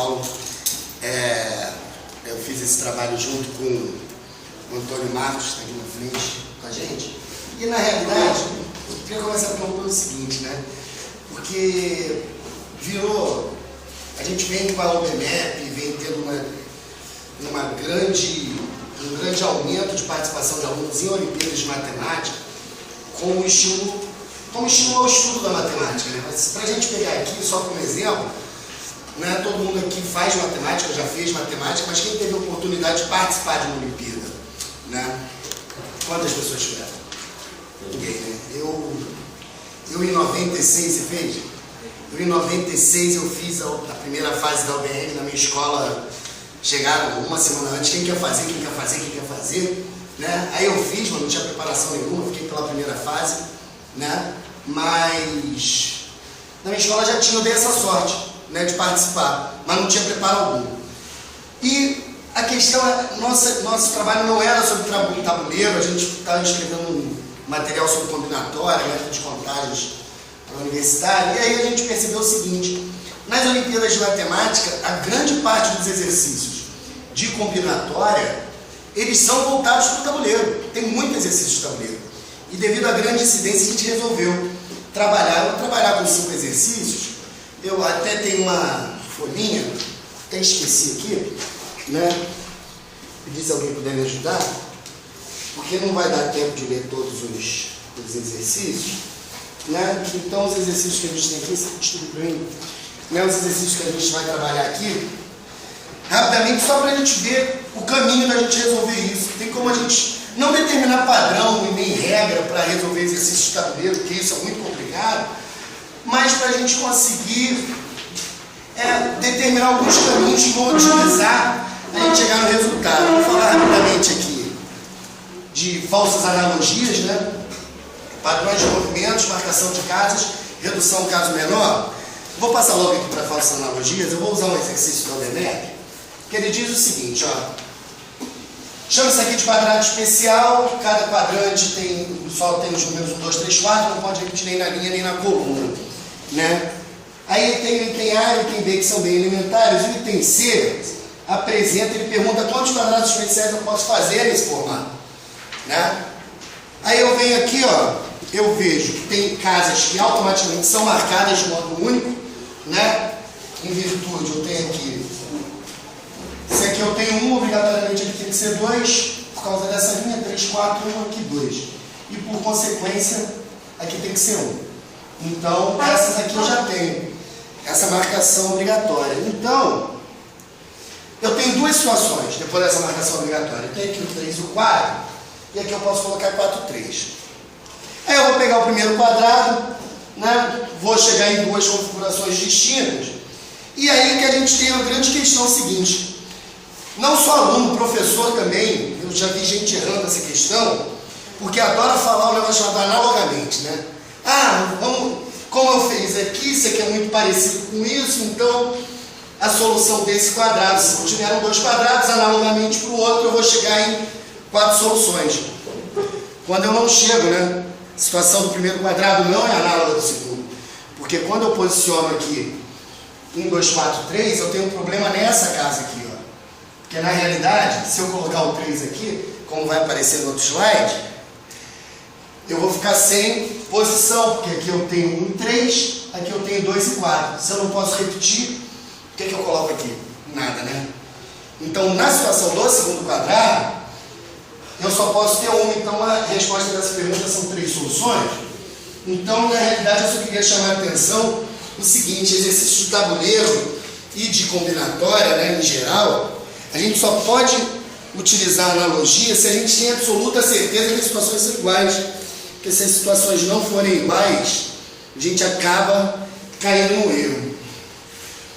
Paulo. Eu fiz esse trabalho junto com o Antônio Marcos, que está aqui na frente com a gente. E na realidade, eu queria começar pelo seguinte, né? Porque a gente vem com a OBMEP, vem tendo um grande aumento de participação de alunos em Olimpíadas de Matemática, como estímulo ao estudo da matemática, né? Mas para a gente pegar aqui, só como exemplo, né, todo mundo aqui faz matemática, já fez matemática, mas quem teve a oportunidade de participar de uma Olimpíada? Né? Quantas pessoas tiveram? Ninguém, né? Eu em 96, você fez? Eu em 96 eu fiz a primeira fase da UBM na minha escola. Chegaram uma semana antes, quem quer fazer, né? Aí eu fiz, mas não tinha preparação nenhuma, fiquei pela primeira fase, né? Mas na minha escola eu dei essa sorte, né, de participar, mas não tinha preparo algum. E a questão nosso trabalho não era sobre tabuleiro, a gente estava escrevendo um material sobre combinatória, método de contagens para a universitária, e aí a gente percebeu o seguinte: nas Olimpíadas de Matemática, a grande parte dos exercícios de combinatória, eles são voltados para o tabuleiro. Tem muito exercício de tabuleiro. E devido à grande incidência, a gente resolveu trabalhar com 5 exercícios. Eu até tenho uma folhinha, até esqueci aqui, né? Pedir se alguém puder me ajudar, porque não vai dar tempo de ler todos os exercícios, né? Então, os exercícios que a gente tem aqui, você distribui para mim, né? Os exercícios que a gente vai trabalhar aqui, rapidamente, só para a gente ver o caminho da gente resolver isso. Tem como a gente não determinar padrão e nem regra para resolver exercícios de tabuleiro, porque isso é muito complicado, mas para a gente conseguir determinar alguns caminhos que vão utilizar a gente chegar no resultado. Vou falar rapidamente aqui de falsas analogias, né? Padrões de movimentos, marcação de casas, redução caso menor. Vou passar logo aqui para falsas analogias. Eu vou usar um exercício da OBMEP, que ele diz o seguinte, ó. Chama isso aqui de quadrado especial, cada quadrante só tem os números 1, 2, 3, 4, não pode repetir nem na linha nem na coluna, né? Aí tem o item A e o item B, que são bem elementares. O item C ele pergunta quantos quadrados especiais eu posso fazer nesse formato, né? Aí eu venho aqui, ó, eu vejo que tem casas que automaticamente são marcadas de modo único, né? Em virtude, eu tenho aqui, se aqui eu tenho 1, obrigatoriamente aqui tem que ser 2, por causa dessa linha, 3, 4, 1, aqui 2. E por consequência, aqui tem que ser 1. Então, essas aqui eu já tenho, essa marcação obrigatória. Então, eu tenho duas situações depois dessa marcação obrigatória. Eu tenho aqui o 3 e o 4, e aqui eu posso colocar 4, 3. Aí eu vou pegar o primeiro quadrado, né? Vou chegar em duas configurações distintas, e aí que a gente tem a grande questão seguinte: não só aluno, professor também, eu já vi gente errando essa questão, porque adora falar o negócio chamado analogamente, né? Como eu fiz aqui, isso aqui é muito parecido com isso, então a solução desse quadrado, se tiveram 2 quadrados, analogamente para o outro, eu vou chegar em 4 soluções. Quando eu não chego, né? A situação do primeiro quadrado não é análoga do segundo, porque quando eu posiciono aqui 1, 2, 4, 3, eu tenho um problema nessa casa aqui, ó. Porque na realidade, se eu colocar o 3 aqui, como vai aparecer no outro slide, eu vou ficar sem posição, porque aqui eu tenho 1 e 3, aqui eu tenho 2 e 4. Se eu não posso repetir, o que eu coloco aqui? Nada, né? Então, na situação do segundo quadrado, eu só posso ter 1. Então, a resposta dessa pergunta são 3 soluções. Então, na realidade, eu só queria chamar a atenção o seguinte: exercício de tabuleiro e de combinatória, né, em geral, a gente só pode utilizar analogia se a gente tem absoluta certeza que as situações são iguais. Porque se as situações não forem iguais, a gente acaba caindo no erro.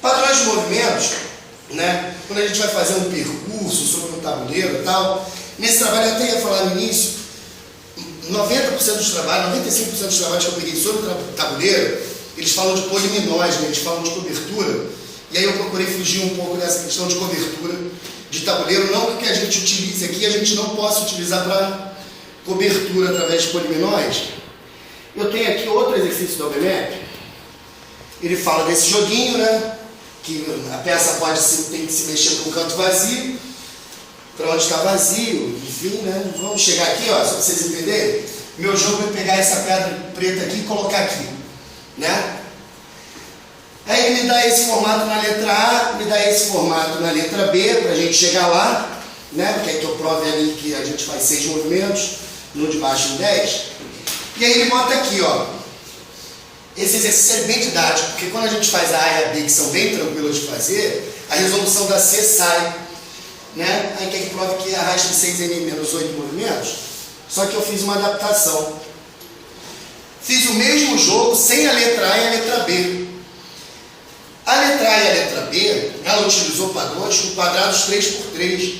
Padrões de movimentos, né? Quando a gente vai fazer um percurso sobre um tabuleiro e tal, nesse trabalho eu até ia falar no início, 90% dos trabalhos, 95% dos trabalhos que eu peguei sobre o tabuleiro, eles falam de poliminós, né? Eles falam de cobertura. E aí eu procurei fugir um pouco dessa questão de cobertura de tabuleiro. Não que a gente utilize aqui, a gente não possa utilizar para cobertura através de poliminós. Eu tenho aqui outro exercício da OBMEP. Ele fala desse joguinho, né? que a peça tem que se mexer para um canto vazio, para onde está vazio, enfim, né? Vamos chegar aqui, ó, só para vocês entenderem. Meu jogo é pegar essa pedra preta aqui e colocar aqui, né? Aí ele me dá esse formato na letra A, me dá esse formato na letra B, para a gente chegar lá, né? Porque é que eu prove ali que a gente faz 6 movimentos, no de baixo em 10. E aí ele bota aqui, ó. Esse exercício é bem didático, porque quando a gente faz a A e a B, que são bem tranquilas de fazer, a resolução da C sai, né? Aí quer que prove que arrasta 6N menos 8 movimentos, só que eu fiz uma adaptação. Fiz o mesmo jogo sem a letra A e a letra B. A letra A e a letra B, ela utilizou padrões com quadrados 3x3.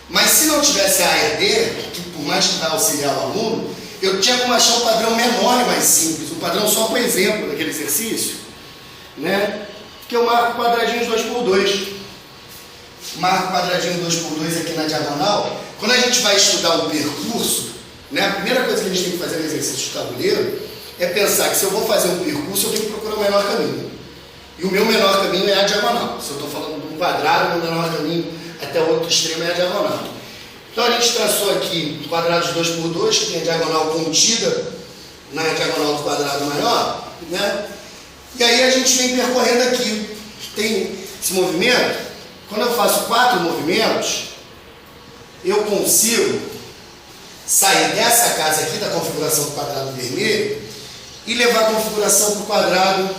Mas se não tivesse a A e a B, que por mais que dá auxiliar o aluno, eu tinha como achar um padrão menor e mais simples, um padrão só com exemplo daquele exercício, né? Que eu marco quadradinhos 2x2. Marco quadradinho 2x2 aqui na diagonal. Quando a gente vai estudar um percurso, né, a primeira coisa que a gente tem que fazer no exercício de tabuleiro é pensar que se eu vou fazer um percurso, eu tenho que procurar o menor caminho. E o meu menor caminho é a diagonal. Se eu estou falando de um quadrado, o meu menor caminho até o outro extremo é a diagonal. Então a gente traçou aqui quadrados 2x2, que tem a diagonal contida na diagonal do quadrado maior, né? E aí a gente vem percorrendo aqui. Tem esse movimento. Quando eu faço 4 movimentos, eu consigo sair dessa casa aqui, da configuração do quadrado vermelho, e levar a configuração para o quadrado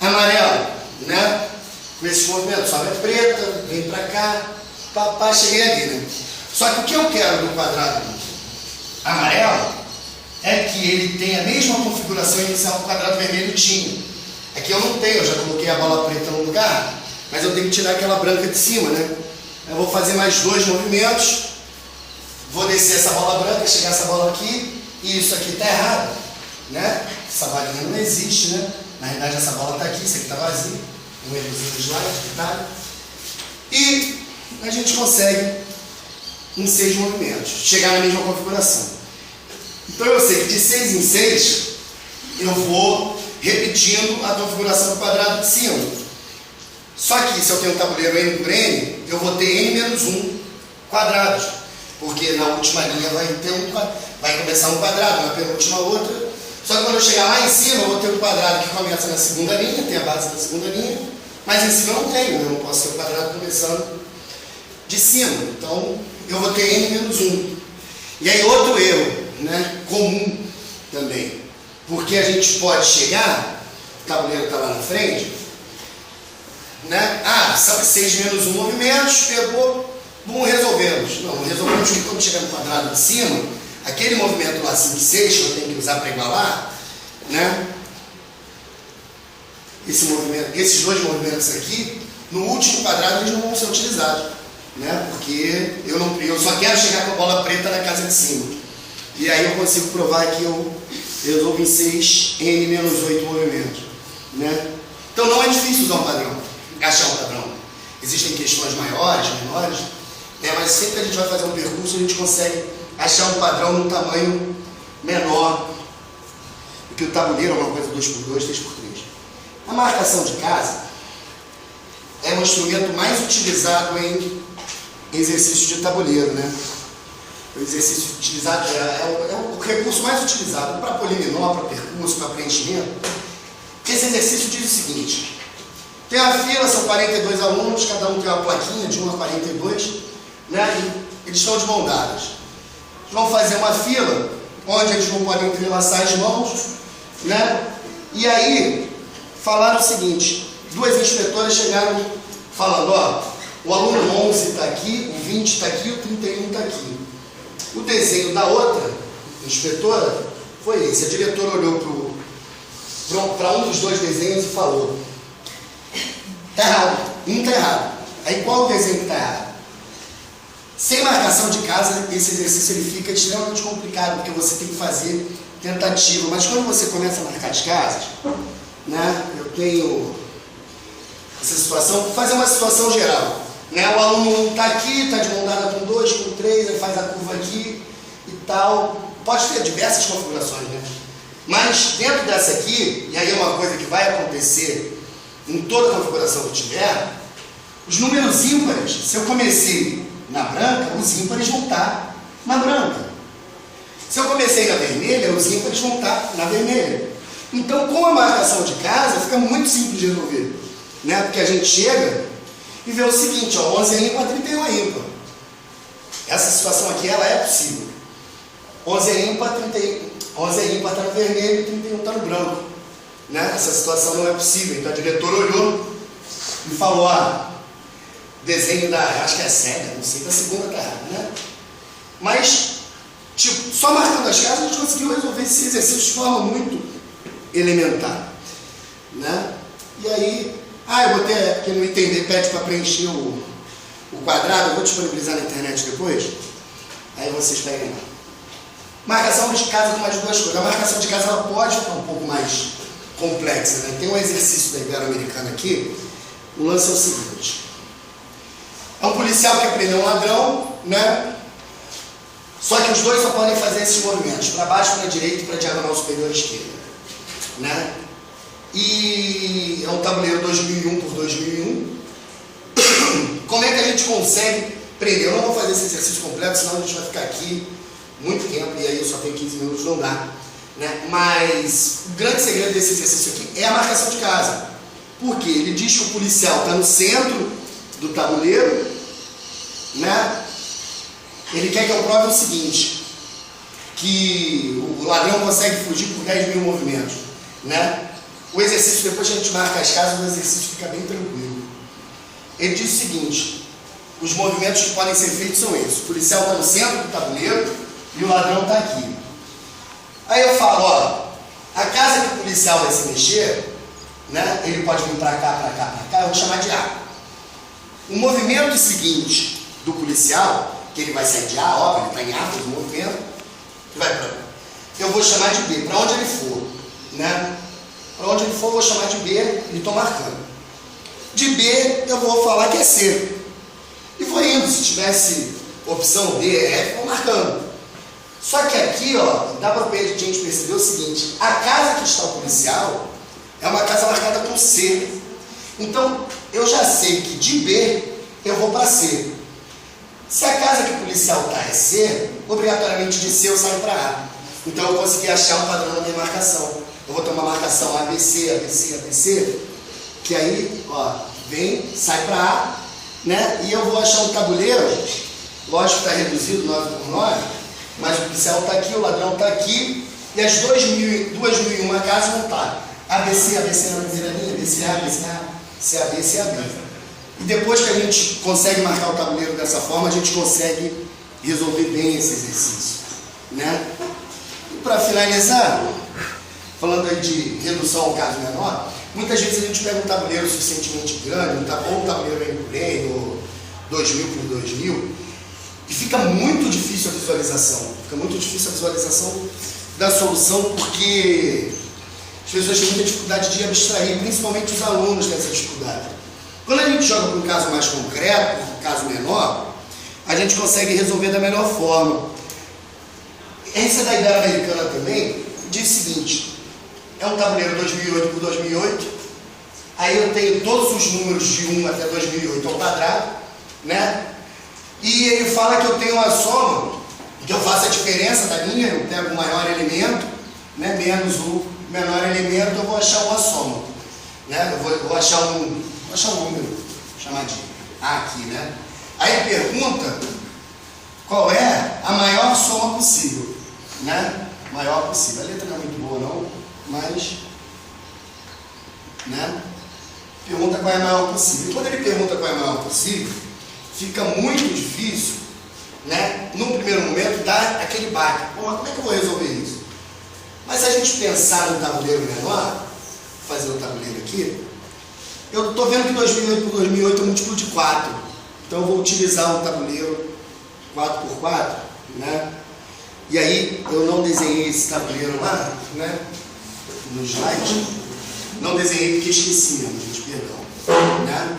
amarelo, né? Com esses movimentos, sobe a preta, vem para cá, papá, cheguei ali, né? Só que o que eu quero do quadrado amarelo é que ele tenha a mesma configuração inicial que o quadrado vermelho tinha. Aqui eu não tenho, eu já coloquei a bola preta no lugar, mas eu tenho que tirar aquela branca de cima, né? Eu vou fazer mais 2 movimentos, vou descer essa bola branca, chegar essa bola aqui, e isso aqui está errado, né? Essa bolinha não existe, né? Na realidade essa bola está aqui, isso aqui está vazio, um errozinho de slide, detalhe. E a gente consegue, em 6 movimentos, chegar na mesma configuração. Então eu sei que de 6 em 6, eu vou repetindo a configuração do quadrado de cima. Só que se eu tenho um tabuleiro N por N, eu vou ter N menos 1 quadrados. Porque na última linha vai começar um quadrado, na penúltima outra. Só que quando eu chegar lá em cima, eu vou ter um quadrado que começa na segunda linha, tem a base da segunda linha, mas em cima eu não tenho, eu não posso ter um quadrado começando de cima. Então eu vou ter N menos 1. E aí outro erro, né, comum também. Porque a gente pode chegar, o tabuleiro está lá na frente, né? Ah, são 6 menos 1 movimentos, pegou, bom, resolvemos. Não resolvemos que quando chegar no quadrado de cima, aquele movimento lá 5 e 6 que eu tenho que usar para igualar, né? Esses 2 movimentos aqui, no último quadrado eles não vão ser utilizados, né? Porque eu só quero chegar com a bola preta na casa de cima. E aí eu consigo provar que eu resolvo em 6 N menos 8 movimentos, né? Então não é difícil usar um padrão, achar um padrão. Existem questões maiores, menores, né? Mas sempre que a gente vai fazer um percurso, a gente consegue achar um padrão num tamanho menor, porque o tabuleiro é uma coisa 2x2, 3x3. A marcação de casa é o instrumento mais utilizado em exercício de tabuleiro, né? O exercício utilizado é o recurso mais utilizado para poliminó, para percurso, para preenchimento. Esse exercício diz o seguinte: tem a fila, são 42 alunos, cada um tem uma plaquinha de 1 a 42, né? E eles estão de mão dadas. Eles vão fazer uma fila onde eles não podem entrelaçar as mãos, né? E aí falaram o seguinte: 2 inspetoras chegaram falando, ó, o aluno 11 está aqui, o 20 está aqui, o 31 está aqui. O desenho da outra inspetora foi esse. A diretora olhou para um dos 2 desenhos e falou: está errado, um está errado. Aí qual o desenho que está errado? Sem marcação de casa, esse exercício ele fica extremamente complicado, porque você tem que fazer tentativa. Mas quando você começa a marcar as casas, né, eu tenho essa situação, vou fazer uma situação geral. Né? O aluno está aqui, está de mão dada com 2, com 3, ele faz a curva aqui e tal. Pode ter diversas configurações, né? Mas dentro dessa aqui, e aí é uma coisa que vai acontecer em toda a configuração que tiver, os números ímpares, se eu comecei na branca, os ímpares vão estar na branca. Se eu comecei na vermelha, os ímpares vão estar na vermelha. Então, com a marcação de casa, fica muito simples de resolver, né? Porque a gente chega e vê o seguinte, ó, 11 é ímpar, 31 é ímpar. Essa situação aqui, ela é possível. 11 é ímpar, 11 é ímpar, está no vermelho, 31 está no branco. Né? Essa situação não é possível. Então, a diretora olhou e falou, desenho da, acho que é a cega, não sei, da segunda está errado, né? Mas, tipo, só marcando as casas, a gente conseguiu resolver esse exercício de forma muito elementar, né? E aí, eu botei, quem não entender, pede para preencher o quadrado, eu vou disponibilizar na internet depois, aí vocês pegam lá. Marcação de casa com mais duas coisas. A marcação de casa ela pode ficar um pouco mais complexa, né? Tem um exercício da Ibero-Americana aqui, o lance é o seguinte, é um policial que prendeu um ladrão, né? Só que os dois só podem fazer esses movimentos, para baixo, para a direita e para a diagonal superior esquerda, né? E é um tabuleiro 2001 por 2001. Como é que a gente consegue prender? Eu não vou fazer esse exercício completo, senão a gente vai ficar aqui muito tempo, e aí eu só tenho 15 minutos, não dá, né? Mas o grande segredo desse exercício aqui é a marcação de casa. Por quê? Ele diz que o policial está no centro do tabuleiro, né? Ele quer que eu prove o seguinte, que o ladrão consegue fugir por 10 mil movimentos, né? O exercício, depois que a gente marca as casas, o exercício fica bem tranquilo. Ele diz o seguinte, os movimentos que podem ser feitos são esses. O policial está no centro do tabuleiro e o ladrão está aqui. Aí eu falo, a casa que o policial vai se mexer, né, ele pode vir para cá, para cá, para cá, eu vou chamar de A. O movimento seguinte do policial, que ele vai sair de A, óbvio, ele está em A, faz o movimento, que vai para B. Eu vou chamar de B, para onde ele for, né? Para onde ele for, eu vou chamar de B e estou marcando. De B, eu vou falar que é C. E vou indo, se tivesse opção D, F, vou marcando. Só que aqui, dá para a gente perceber o seguinte, a casa que está o policial é uma casa marcada com C. Então, eu já sei que de B, eu vou para C. Se a casa que o policial está é C, obrigatoriamente de C eu saio para A. Então, eu consegui achar um padrão na minha marcação. Eu vou ter uma marcação ABC, ABC, ABC, que aí, vem, sai para A, né? E eu vou achar um tabuleiro, lógico que está reduzido 9 por 9, mas o policial está aqui, o ladrão está aqui, e as 2001 casas vão estar ABC, ABC na primeira linha, BCA, BCA, CAB, CAB. E depois que a gente consegue marcar o tabuleiro dessa forma, a gente consegue resolver bem esse exercício, né? E para finalizar, falando aí de redução ao caso menor, muitas vezes a gente pega um tabuleiro suficientemente grande, ou um tabuleiro M ou 2000 por 2000, e fica muito difícil a visualização. Fica muito difícil a visualização da solução, porque as pessoas têm muita dificuldade de abstrair, principalmente os alunos dessa dificuldade. Quando a gente joga para um caso mais concreto, um caso menor, a gente consegue resolver da melhor forma. Essa da Ibero-Americana também diz o seguinte, é um tabuleiro 2008 por 2008, aí eu tenho todos os números de 1 até 2008 ao quadrado, né? E ele fala que eu tenho uma soma, que eu faço a diferença da linha, eu pego o maior elemento, né, menos o menor elemento, eu vou achar uma soma, né? Eu vou achar um número, vou chamar de A aqui, né? Aí ele pergunta qual é a maior soma possível, né? Maior possível. A letra não é muito boa não, mas, né? Pergunta qual é a maior possível. E quando ele pergunta qual é a maior possível, fica muito difícil, né? No primeiro momento dá aquele baque. Pô, mas como é que eu vou resolver isso? Mas se a gente pensar no tabuleiro menor, fazer o tabuleiro aqui, eu estou vendo que 2008 por 2008 é múltiplo de 4. Então eu vou utilizar um tabuleiro 4x4, né? E aí eu não desenhei esse tabuleiro lá, né? No slide. Não desenhei porque esqueci mesmo, gente, perdão. Né?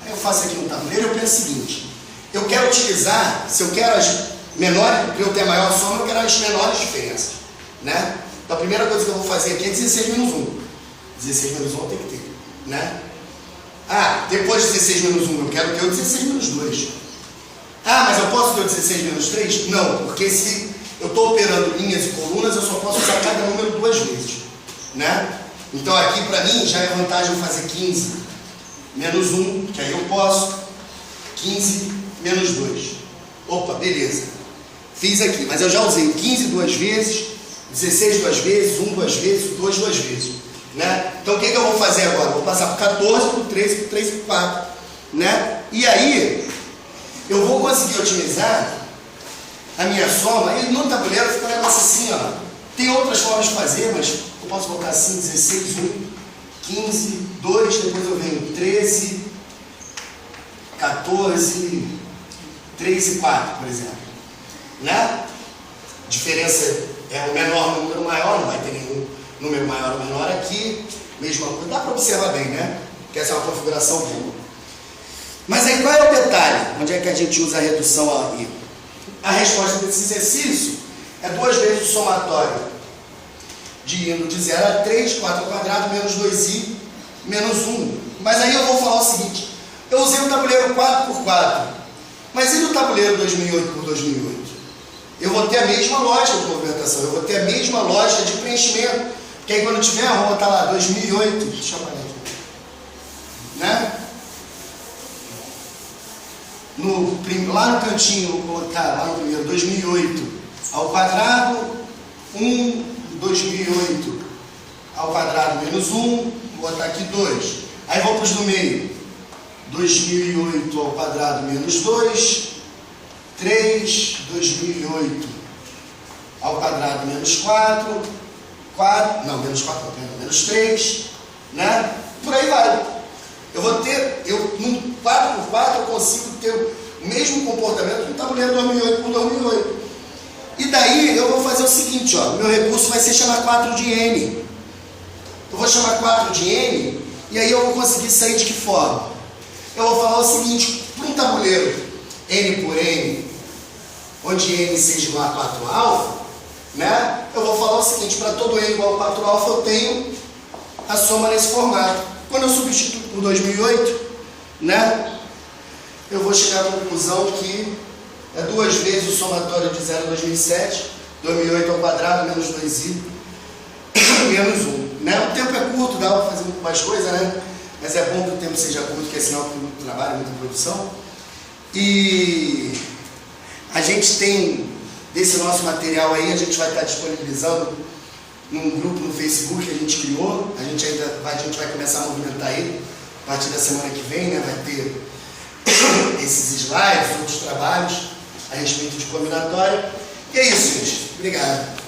Aí eu faço aqui um tabuleiro e eu penso o seguinte, eu quero utilizar, se eu quero as menores, para eu ter a maior soma, eu quero as menores diferenças, né? Então a primeira coisa que eu vou fazer aqui é 16 menos 1. 16 menos 1 tem que ter, né? Ah, depois de 16 menos 1, eu quero ter o 16 menos 2. Ah, mas eu posso ter o 16 menos 3? Não, porque se eu estou operando linhas e colunas, eu só posso usar cada número 2 vezes, né? Então aqui para mim já é vantagem fazer 15 menos 1, que aí eu posso, 15 menos 2. Opa, beleza. Fiz aqui, mas eu já usei o 15 duas vezes, 16 duas vezes, 1 duas vezes, 2 duas vezes, né? Então o que eu vou fazer agora? Vou passar por 14, por 13, por 3 e por 4, né? E aí eu vou conseguir otimizar a minha soma, e no tabuleiro fica um negócio assim, ó. Tem outras formas de fazer, mas eu posso botar assim, 16, 1, 15, 2, depois eu venho 13, 14, 3 e 4, por exemplo, né? Diferença é o menor no número maior, não vai ter nenhum número maior ou menor aqui, mesma coisa, dá para observar bem, né? Que essa é uma configuração boa. Mas aí qual é o detalhe? Onde é que a gente usa a redução aí? A resposta desse exercício é 2 vezes o somatório de indo de 0 a 3, 4 ao quadrado, menos 2i, menos 1. Mas aí eu vou falar o seguinte, eu usei o tabuleiro 4x4, mas e no tabuleiro 2008 por 2008? Eu vou ter a mesma lógica de movimentação, eu vou ter a mesma lógica de preenchimento, porque aí quando tiver, eu vou botar lá 2008, deixa eu chamar aqui, né? Lá no cantinho, vou botar lá no primeiro, 2008 ao quadrado, 1, 2008 ao quadrado menos 1, vou botar aqui 2. Aí vou para os do meio, 2008 ao quadrado menos 2, 3, 2008 ao quadrado menos 4, 4, não, menos 4, não, menos 3, né? Por aí vai. Eu vou ter, num 4x4 eu consigo ter o mesmo comportamento do tabuleiro 2008 por 2008. E daí eu vou fazer o seguinte, ó, meu recurso vai ser chamar 4 de n. Eu vou chamar 4 de n e aí eu vou conseguir sair de que forma? Eu vou falar o seguinte, para um tabuleiro n por n, onde n seja igual a 4 alfa, né? Eu vou falar o seguinte, para todo n igual a 4 alfa eu tenho a soma nesse formato. Quando eu substituo por 2008, né? Eu vou chegar à conclusão que é 2 vezes o somatório de 0 a 2007, 2008 ao quadrado, menos 2i, menos 1. Né? O tempo é curto, dá para fazer muito mais coisa, né? Mas é bom que o tempo seja curto, porque é sinal que tem muito trabalho, muita produção. E a gente tem, desse nosso material aí, a gente vai estar disponibilizando num grupo no Facebook que a gente criou. A gente vai começar a movimentar ele a partir da semana que vem, né? Vai ter esses slides, outros trabalhos a respeito de combinatória. E é isso, gente. Obrigado.